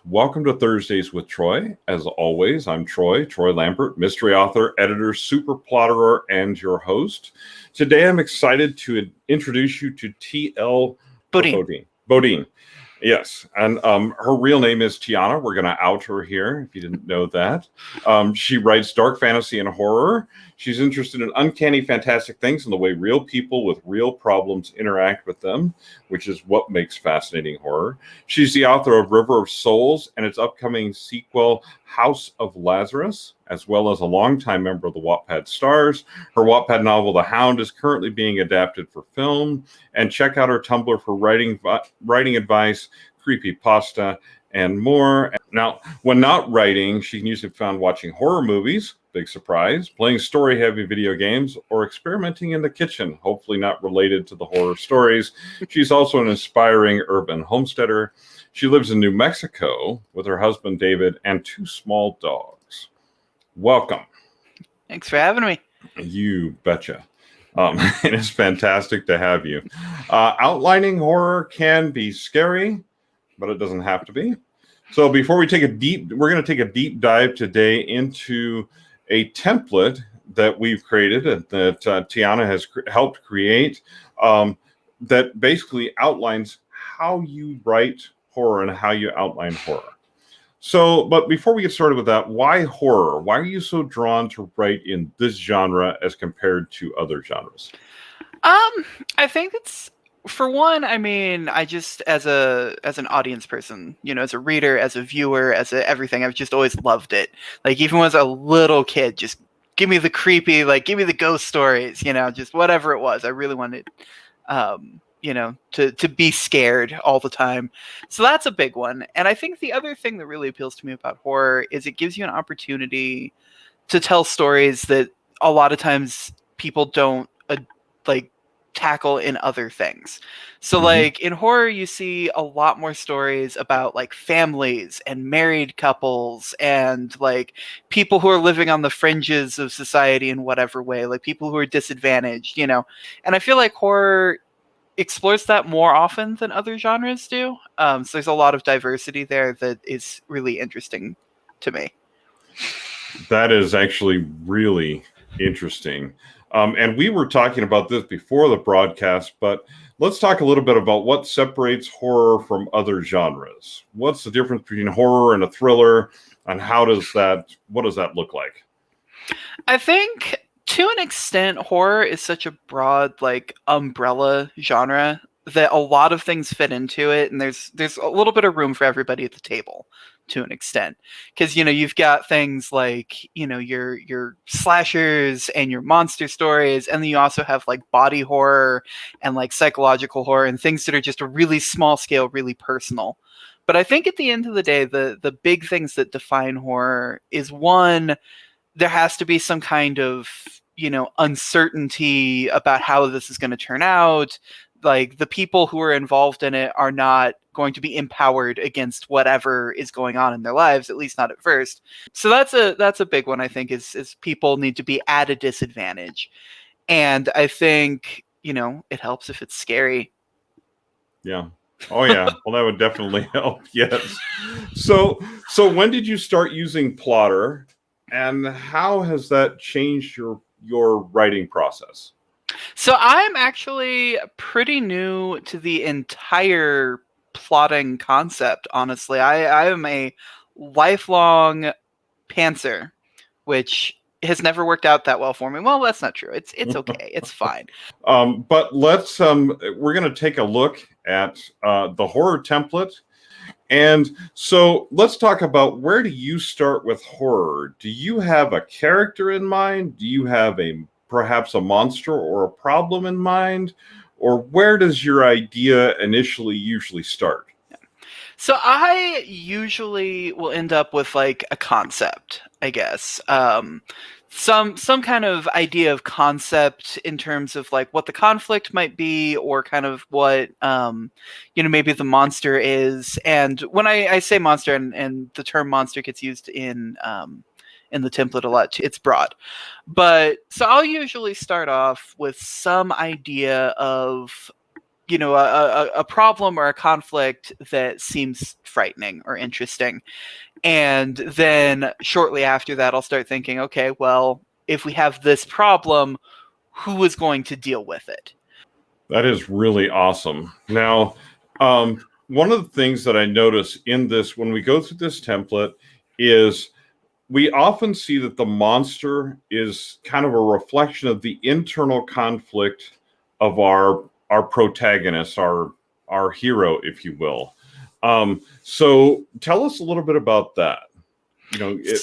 Welcome to Thursdays with Troy. As always, I'm Troy Lambert, mystery author, editor, super plotterer, and your host. Today, I'm excited to introduce you to T.L. Bodine. Yes, and her real name is Tiana. We're going to out her here, if you didn't know that. She writes dark fantasy and horror. She's interested in uncanny, fantastic things and the way real people with real problems interact with them, which is what makes fascinating horror. She's the author of River of Souls and its upcoming sequel, House of Lazarus, as well as a longtime member of the Wattpad Stars. Her Wattpad novel, The Hound, is currently being adapted for film. And check out her Tumblr for writing advice, creepypasta, and more. Now, when not writing, she can usually be found watching horror movies, big surprise, playing story-heavy video games, or experimenting in the kitchen, hopefully not related to the horror stories. She's also an inspiring urban homesteader. She lives in New Mexico with her husband, David, and 2 small dogs. Welcome. Thanks for having me. You betcha. It is fantastic to have you. Outlining horror can be scary, but it doesn't have to be. So before we we're going to take a deep dive today into a template that we've created and that Tiana has helped create that basically outlines how you write horror and how you outline horror. So, but before we get started with that, why horror? Why are you so drawn to write in this genre as compared to other genres? I think it's, for one, I mean, I just, as an audience person, as a reader, as a viewer, everything, I've just always loved it. Like, even when I was a little kid, just give me the creepy, give me the ghost stories, just whatever it was. I really wanted, to be scared all the time. So that's a big one. And I think the other thing that really appeals to me about horror is it gives you an opportunity to tell stories that a lot of times people don't tackle in other things. So in horror, you see a lot more stories about families and married couples and people who are living on the fringes of society in whatever way, people who are disadvantaged, and I feel like horror explores that more often than other genres do. So there's a lot of diversity there that is really interesting to me. That is actually really interesting. And we were talking about this before the broadcast, but let's talk a little bit about what separates horror from other genres. What's the difference between horror and a thriller, and what does that look like? I think to an extent, horror is such a broad, umbrella genre that a lot of things fit into it, and there's a little bit of room for everybody at the table to an extent. Because, you've got things your slashers and your monster stories, and then you also have body horror and psychological horror and things that are just a really small scale, really personal. But I think at the end of the day, the big things that define horror is, one, there has to be some kind of, uncertainty about how this is going to turn out. The people who are involved in it are not going to be empowered against whatever is going on in their lives, at least not at first. So that's a big one, I think, is people need to be at a disadvantage. And I think, it helps if it's scary. Yeah. Oh yeah. Well, that would definitely help. Yes. So when did you start using Plottr, and how has that changed your writing process? So I'm actually pretty new to the entire plotting concept, honestly. I am a lifelong pantser, which has never worked out that well for me. Well, that's not true. It's okay. It's fine. But let's we're going to take a look at the horror template. And so let's talk about, where do you start with horror? Do you have a character in mind? Do you have perhaps a monster or a problem in mind? Or where does your idea usually start? So I usually will end up with a concept, I guess. Some kind of idea of concept in terms of what the conflict might be, or kind of what maybe the monster is. And when I say monster, and the term monster gets used in the template a lot, it's broad. But so I'll usually start off with some idea of a problem or a conflict that seems frightening or interesting. And then shortly after that, I'll start thinking, okay, well, if we have this problem, who is going to deal with it? That is really awesome. Now, one of the things that I notice in this, when we go through this template, is we often see that the monster is kind of a reflection of the internal conflict of our protagonist, our hero, if you will. So tell us a little bit about that.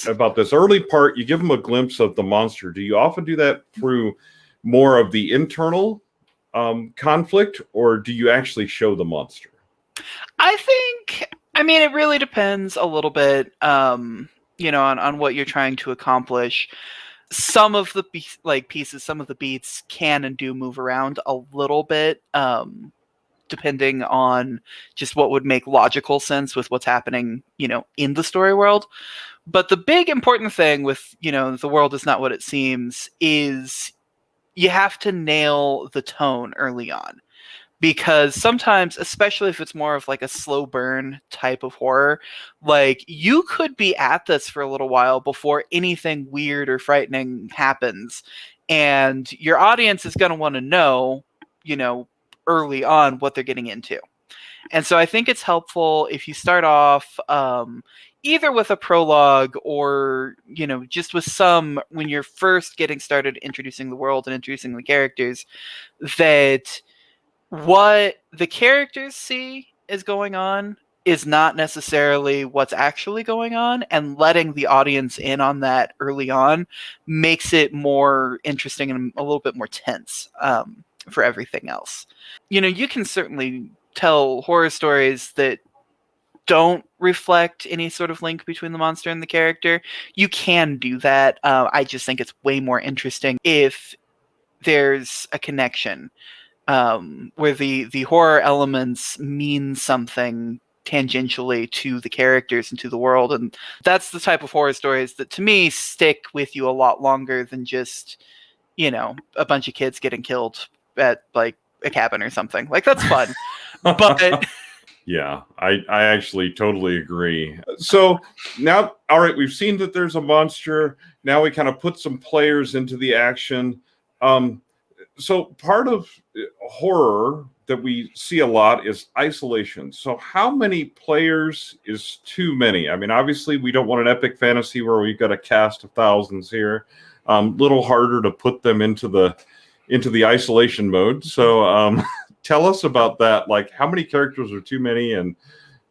About this early part, you give them a glimpse of the monster. Do you often do that through more of the internal conflict, or do you actually show the monster? I mean, it really depends a little bit, on what you're trying to accomplish. Some of the pieces, some of the beats can and do move around a little bit, depending on just what would make logical sense with what's happening, in the story world. But the big important thing with, the world is not what it seems, is you have to nail the tone early on. Because sometimes, especially if it's more of like a slow burn type of horror, like you could be at this for a little while before anything weird or frightening happens. And your audience is going to want to know, early on what they're getting into. And so I think it's helpful if you start off either with a prologue or, just with when you're first getting started introducing the world and introducing the characters, that what the characters see is going on is not necessarily what's actually going on, and letting the audience in on that early on makes it more interesting and a little bit more tense for everything else. You can certainly tell horror stories that don't reflect any sort of link between the monster and the character. You can do that. I just think it's way more interesting if there's a connection, where the horror elements mean something tangentially to the characters and to the world. And that's the type of horror stories that to me stick with you a lot longer than just, a bunch of kids getting killed at like a cabin or something. Like, that's fun. But yeah, I actually totally agree. So now, all right, we've seen that there's a monster. Now we kind of put some players into the action. So part of horror that we see a lot is isolation. So how many players is too many? I mean, obviously we don't want an epic fantasy where we've got a cast of thousands here. Little harder to put them into the isolation mode. So tell us about that. Like, how many characters are too many, and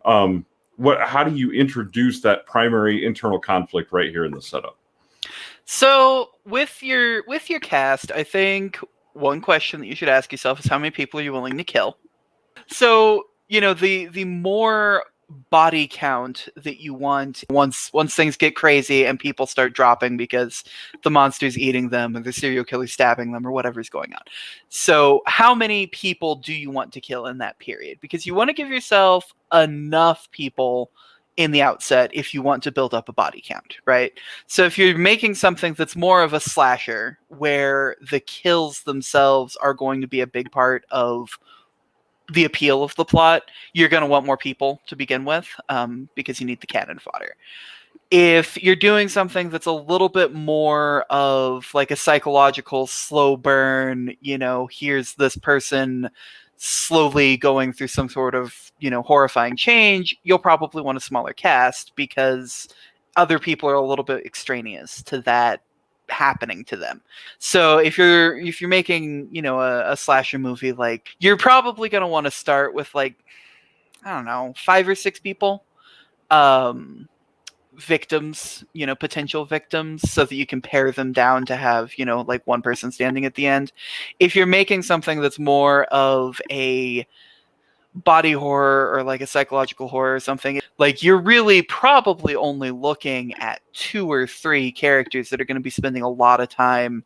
how do you introduce that primary internal conflict right here in the setup? So with your cast, I think one question that you should ask yourself is, how many people are you willing to kill? So, the more body count that you want, once things get crazy and people start dropping because the monster's eating them or the serial killer stabbing them or whatever's going on. So how many people do you want to kill in that period? Because you want to give yourself enough people in the outset if you want to build up a body count, right? So if you're making something that's more of a slasher, where the kills themselves are going to be a big part of the appeal of the plot, you're going to want more people to begin with, because you need the cannon fodder. If you're doing something that's a little bit more of like a psychological slow burn, here's this person slowly going through some sort of, horrifying change, you'll probably want a smaller cast because other people are a little bit extraneous to that happening to them. So if you're making, a slasher movie, like, you're probably going to want to start with, like, I don't know, 5 or 6 people, victims, potential victims, so that you can pare them down to have, like, one person standing at the end. If you're making something that's more of a body horror or like a psychological horror or something, like, you're really probably only looking at 2 or 3 characters that are going to be spending a lot of time,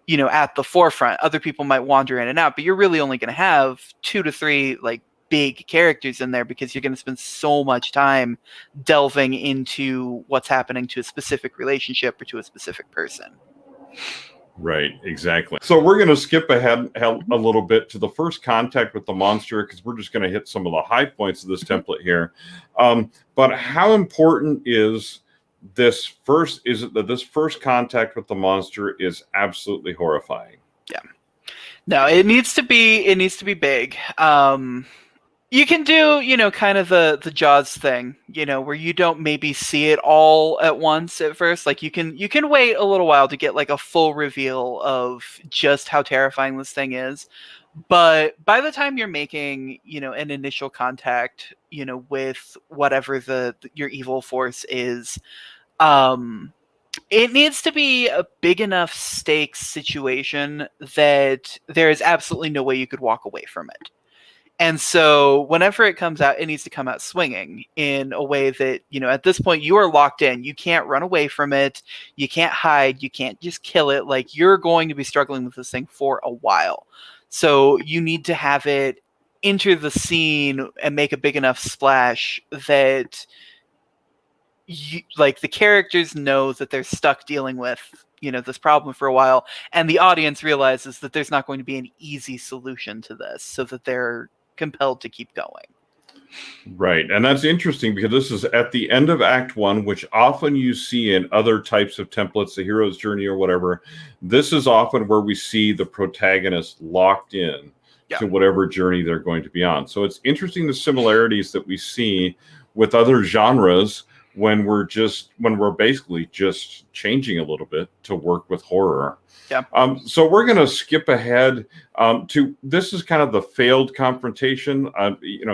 at the forefront. Other people might wander in and out, but you're really only going to have 2 to 3 like big characters in there, because you're going to spend so much time delving into what's happening to a specific relationship or to a specific person. Right, exactly. So we're going to skip ahead a little bit to the first contact with the monster, because we're just going to hit some of the high points of this template here. But how important is this first? Is it that this first contact with the monster is absolutely horrifying? Yeah. No, it needs to be big. You can do, kind of the Jaws thing, where you don't maybe see it all at once at first. Like you can wait a little while to get like a full reveal of just how terrifying this thing is. But by the time you're making, an initial contact, with whatever your evil force is, it needs to be a big enough stakes situation that there is absolutely no way you could walk away from it. And so whenever it comes out, it needs to come out swinging in a way that, at this point you are locked in. You can't run away from it. You can't hide. You can't just kill it. Like, you're going to be struggling with this thing for a while. So you need to have it enter the scene and make a big enough splash that the characters know that they're stuck dealing with, this problem for a while. And the audience realizes that there's not going to be an easy solution to this, so that they're compelled to keep going. Right. And that's interesting, because this is at the end of Act 1, which often you see in other types of templates, the hero's journey or whatever. This is often where we see the protagonist locked in to whatever journey they're going to be on. So it's interesting, the similarities that we see with other genres when we're basically just changing a little bit to work with horror. Yeah. So we're going to skip ahead to, this is kind of the failed confrontation.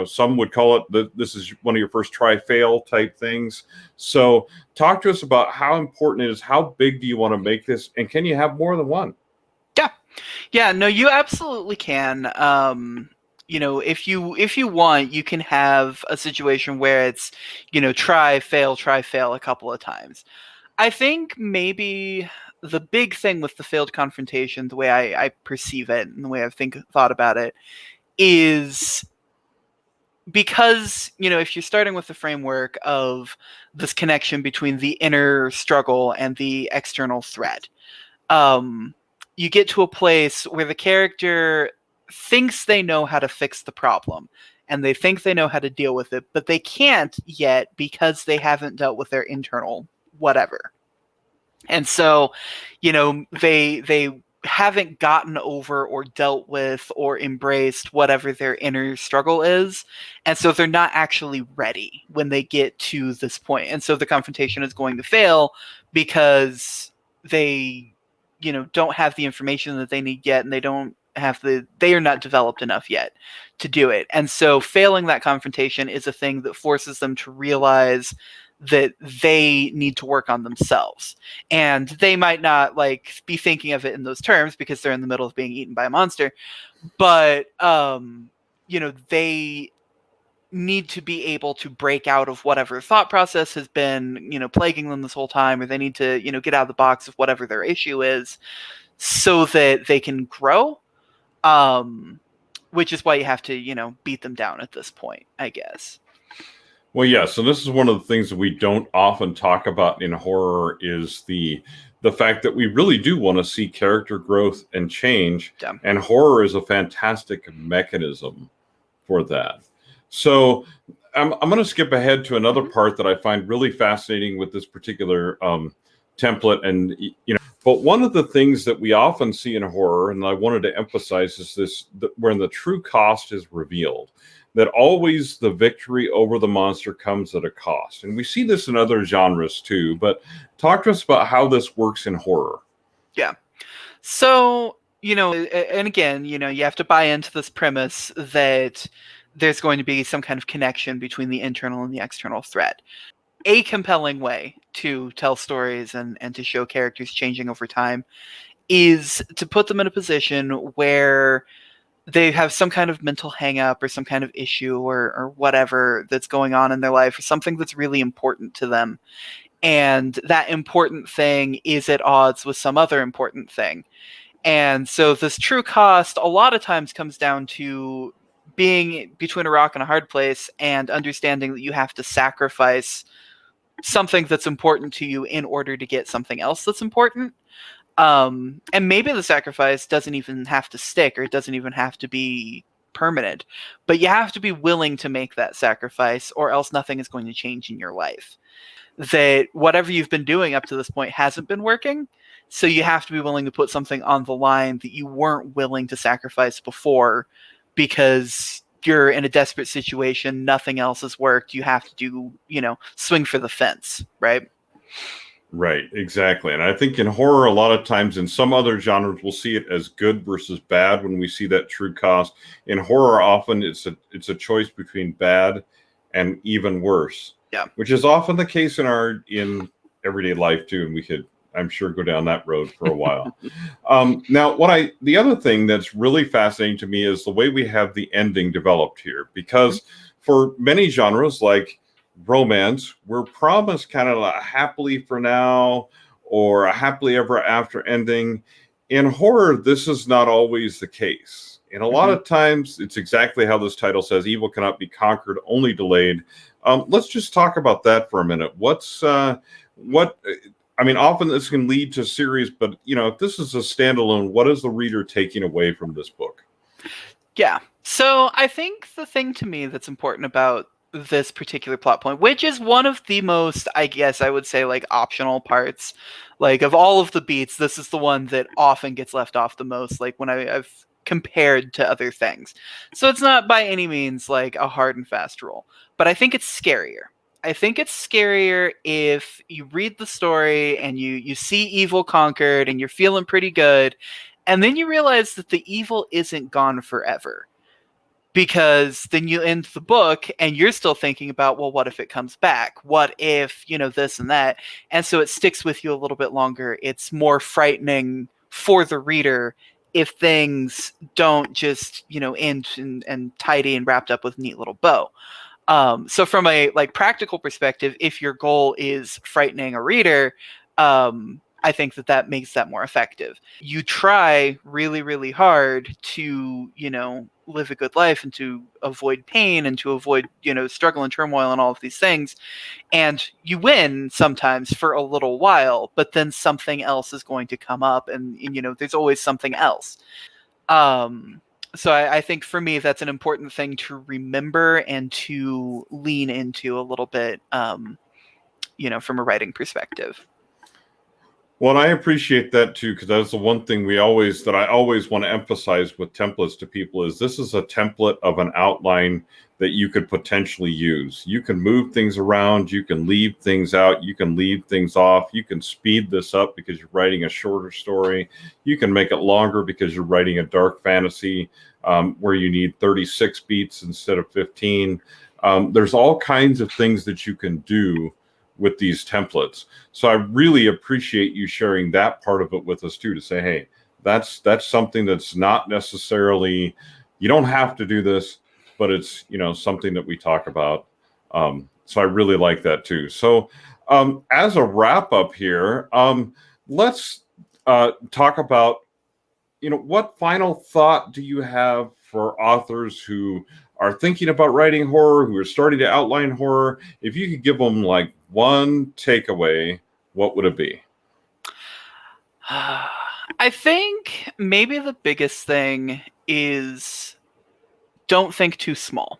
Some would call it this is one of your first try-fail type things. So talk to us about how important it is. How big do you want to make this? And can you have more than one? Yeah. Yeah, no, you absolutely can. If you want, you can have a situation where it's, try, fail a couple of times. I think maybe the big thing with the failed confrontation, the way I perceive it and the way I've thought about it, is because, if you're starting with the framework of this connection between the inner struggle and the external threat, you get to a place where the character thinks they know how to fix the problem and they think they know how to deal with it, but they can't yet because they haven't dealt with their internal whatever. And so, they haven't gotten over or dealt with or embraced whatever their inner struggle is. And so they're not actually ready when they get to this point. And so the confrontation is going to fail because they, don't have the information that they need yet, and they are not developed enough yet to do it. And so failing that confrontation is a thing that forces them to realize that they need to work on themselves. And they might not be thinking of it in those terms because they're in the middle of being eaten by a monster, but they need to be able to break out of whatever thought process has been, plaguing them this whole time, or they need to, get out of the box of whatever their issue is so that they can grow. Which is why you have to, beat them down at this point, I guess. Well, yeah. So this is one of the things that we don't often talk about in horror, is the fact that we really do want to see character growth and change. Yeah. And horror is a fantastic mechanism for that. So I'm going to skip ahead to another part that I find really fascinating with this particular template. And, but one of the things that we often see in horror, and I wanted to emphasize, is this, when the true cost is revealed, that always the victory over the monster comes at a cost. And we see this in other genres too, but talk to us about how this works in horror. Yeah. So, and again, you have to buy into this premise that there's going to be some kind of connection between the internal and the external threat. A compelling way to tell stories and to show characters changing over time is to put them in a position where they have some kind of mental hang-up or some kind of issue or whatever that's going on in their life, or something that's really important to them. And that important thing is at odds with some other important thing. And so this true cost a lot of times comes down to being between a rock and a hard place and understanding that you have to sacrifice something that's important to you in order to get something else that's important. And maybe the sacrifice doesn't even have to stick, or it doesn't even have to be permanent, but you have to be willing to make that sacrifice, or else nothing is going to change in your life. That whatever you've been doing up to this point hasn't been working, so you have to be willing to put something on the line that you weren't willing to sacrifice before, because you're in a desperate situation, nothing else has worked, you have to do, swing for the fence, right? Right, exactly. And I think in horror, a lot of times, in some other genres, we'll see it as good versus bad when we see that true cost. In horror, often it's a choice between bad and even worse. Yeah. Which is often the case in everyday life too, and we could, I'm sure, go down that road for a while. Now, the other thing that's really fascinating to me is the way we have the ending developed here, because for many genres like romance, we're promised kind of a happily for now or a happily ever after ending. In horror, this is not always the case. And a lot of times, it's exactly how this title says: evil cannot be conquered, only delayed. Let's just talk about that for a minute. Often this can lead to series, but if this is a standalone, what is the reader taking away from this book? Yeah. So I think the thing to me that's important about this particular plot point, which is one of the most, I guess I would say, like, optional parts, like, of all of the beats, this is the one that often gets left off the most, like, when I've compared to other things. So it's not by any means like a hard and fast rule, but I think it's scarier. I think it's scarier if you read the story and you see evil conquered and you're feeling pretty good, and then you realize that the evil isn't gone forever. Because then you end the book and you're still thinking about, well, what if it comes back? What if, this and that? And so it sticks with you a little bit longer. It's more frightening for the reader if things don't just, end and tidy and wrapped up with a neat little bow. So from a practical perspective, if your goal is frightening a reader, I think that makes that more effective. You try really, really hard to, live a good life and to avoid pain and to avoid, struggle and turmoil and all of these things. And you win sometimes for a little while, but then something else is going to come up and there's always something else. So I think for me, that's an important thing to remember and to lean into a little bit, from a writing perspective. Well, I appreciate that too, because that's the one thing I always want to emphasize with templates to people is this is a template of an outline that you could potentially use. You can move things around, you can leave things out, you can leave things off, you can speed this up because you're writing a shorter story, you can make it longer because you're writing a dark fantasy where you need 36 beats instead of 15. There's all kinds of things that you can do with these templates. So I really appreciate you sharing that part of it with us too, to say, hey, that's something that's not necessarily, you don't have to do this, but it's, something that we talk about. So I really like that too. So as a wrap up here, let's talk about, what final thought do you have for authors who are thinking about writing horror, who are starting to outline horror? If you could give them one takeaway, what would it be? I think maybe the biggest thing is don't think too small.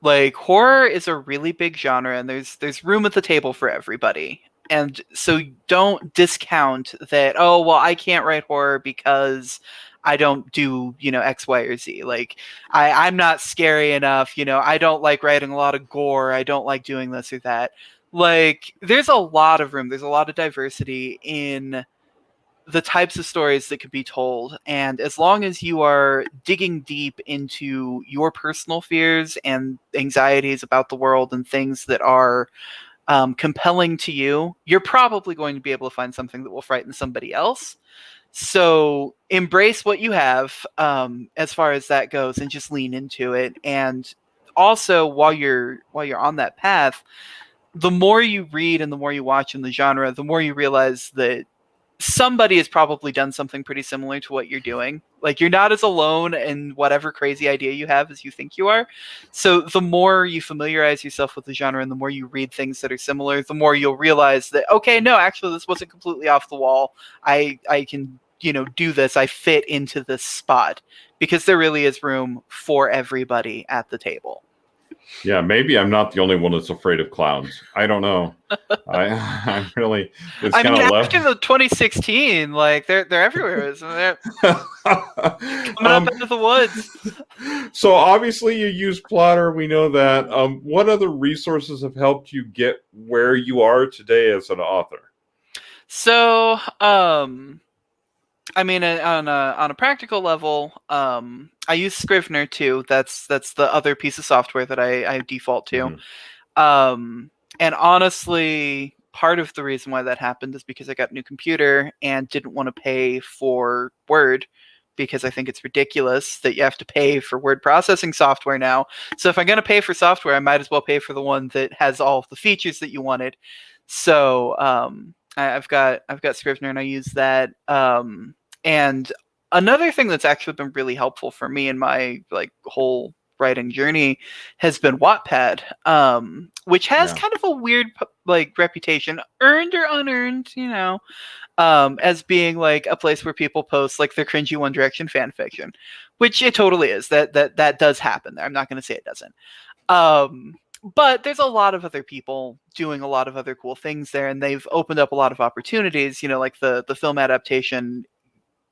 Like, horror is a really big genre and there's room at the table for everybody. And so don't discount that, oh, well, I can't write horror because I don't do, X, Y, or Z. Like, I'm not scary enough, I don't like writing a lot of gore, I don't like doing this or that. Like, there's a lot of room, there's a lot of diversity in the types of stories that could be told. And as long as you are digging deep into your personal fears and anxieties about the world and things that are compelling to you, you're probably going to be able to find something that will frighten somebody else. So embrace what you have, as far as that goes, and just lean into it. And also, while you're on that path, the more you read and the more you watch in the genre, the more you realize that somebody has probably done something pretty similar to what you're doing. Like, you're not as alone in whatever crazy idea you have as you think you are. So the more you familiarize yourself with the genre and the more you read things that are similar, the more you'll realize that, okay, no, actually this wasn't completely off the wall. I can, do this. I fit into this spot, because there really is room for everybody at the table. Yeah, maybe I'm not the only one that's afraid of clowns. I don't know. I'm really. It's kind of left. After the 2016, like they're everywhere. They're coming up out of the woods. So obviously you use Plottr. We know that. What other resources have helped you get where you are today as an author? So, I mean, on a practical level, I use Scrivener too. That's the other piece of software that I default to. Mm-hmm. And honestly, part of the reason why that happened is because I got a new computer and didn't want to pay for Word, because I think it's ridiculous that you have to pay for word processing software now. So if I'm going to pay for software, I might as well pay for the one that has all of the features that you wanted. So I've got Scrivener and I use that. And another thing that's actually been really helpful for me in my whole writing journey has been Wattpad, which has kind of a weird reputation, earned or unearned, as being a place where people post their cringy One Direction fan fiction, which it totally is. That does happen there. I'm not going to say it doesn't. But there's a lot of other people doing a lot of other cool things there, and they've opened up a lot of opportunities. The film adaptation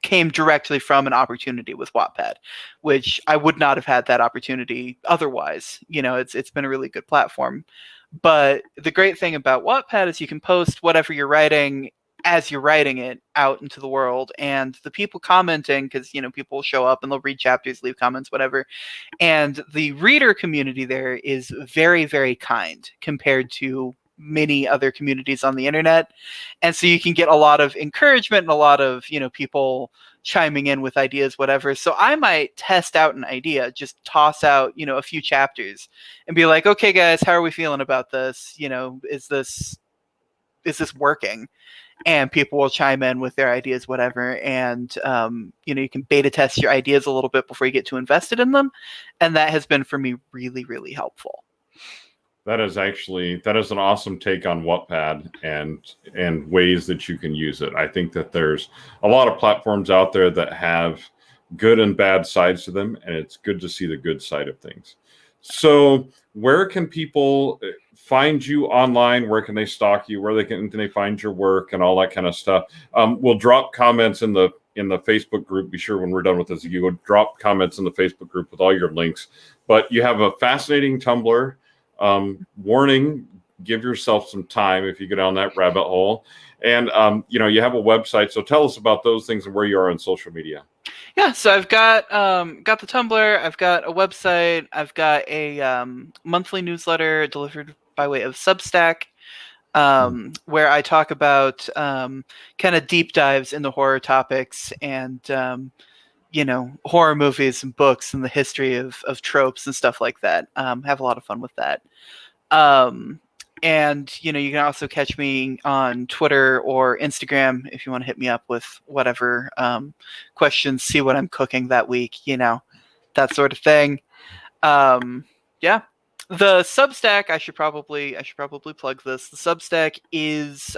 came directly from an opportunity with Wattpad, which I would not have had that opportunity otherwise. It's been a really good platform. But the great thing about Wattpad is you can post whatever you're writing as you're writing it out into the world, and the people commenting, because people will show up and they'll read chapters, leave comments, whatever, and the reader community there is very, very kind compared to many other communities on the internet. And so you can get a lot of encouragement and a lot of people chiming in with ideas, whatever. So I might test out an idea, just toss out a few chapters and be like, okay guys, how are we feeling about this? Is this working? And people will chime in with their ideas, whatever. And you can beta test your ideas a little bit before you get too invested in them. And that has been for me really, really helpful. That is an awesome take on Wattpad and ways that you can use it. I think that there's a lot of platforms out there that have good and bad sides to them, and it's good to see the good side of things. So where can people find you online? Where can they stalk you? Where can they find your work and all that kind of stuff? We'll drop comments in the Facebook group. Be sure when we're done with this, you would drop comments in the Facebook group with all your links. But you have a fascinating Tumblr. Warning, give yourself some time if you go down that rabbit hole. And, you have a website. So tell us about those things and where you are on social media. Yeah, so I've got the Tumblr, I've got a website, I've got a monthly newsletter delivered by way of Substack, where I talk about kind of deep dives into horror topics and horror movies and books and the history of tropes and stuff like that. Have a lot of fun with that. And you can also catch me on Twitter or Instagram if you want to hit me up with whatever questions, see what I'm cooking that week, that sort of thing. Yeah. The Substack, I should probably plug this. The Substack is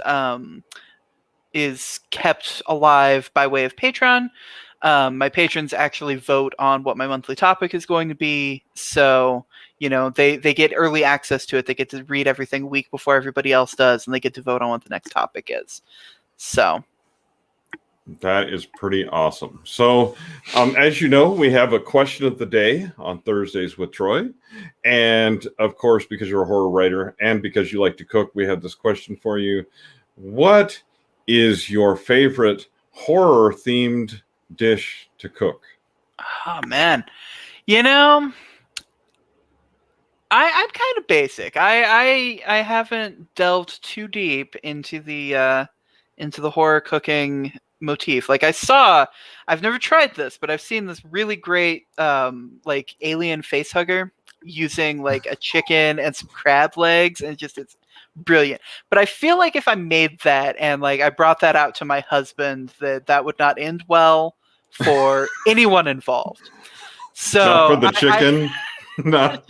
kept alive by way of Patreon. My patrons actually vote on what my monthly topic is going to be. So, they get early access to it. They get to read everything a week before everybody else does, and they get to vote on what the next topic is. So that is pretty awesome. So, as you know, we have a question of the day on Thursdays with Troy. And of course, because you're a horror writer and because you like to cook, we have this question for you. What is your favorite horror-themed dish to cook? Oh man, I'm kind of basic. I haven't delved too deep into the horror cooking motif. I've never tried this, but I've seen this really great alien face hugger using a chicken and some crab legs, and it's brilliant. But I feel like if I made that and like I brought that out to my husband, that would not end well for anyone involved. So Not for the chicken. Not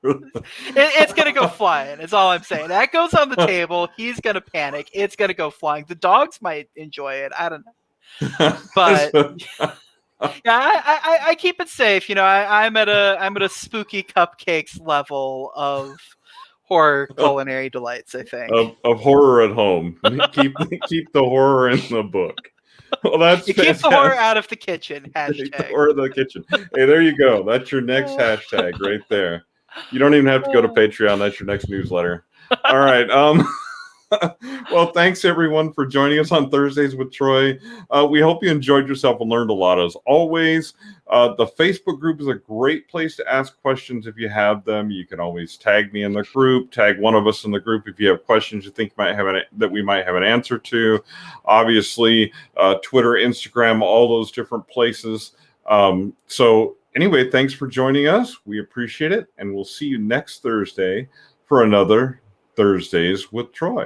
for it's gonna go flying. Is all I'm saying. That goes on the table. He's gonna panic. It's gonna go flying. The dogs might enjoy it. I don't know, but yeah, I keep it safe. You know, I'm at a spooky cupcakes level of horror culinary delights. I think of horror at home. keep the horror in the book. Well, that's you keep the horror out of the kitchen. Hashtag. Or the kitchen. Hey, there you go. That's your next hashtag right there. You don't even have to go to Patreon. That's your next newsletter. All right. Well, thanks everyone for joining us on Thursdays with Troy. We hope you enjoyed yourself and learned a lot as always. The Facebook group is a great place to ask questions if you have them. You can always tag me in the group, tag one of us in the group if you have questions you think that we might have an answer to. Obviously, Twitter, Instagram, all those different places. So anyway, thanks for joining us. We appreciate it, and we'll see you next Thursday for another Thursdays with Troy.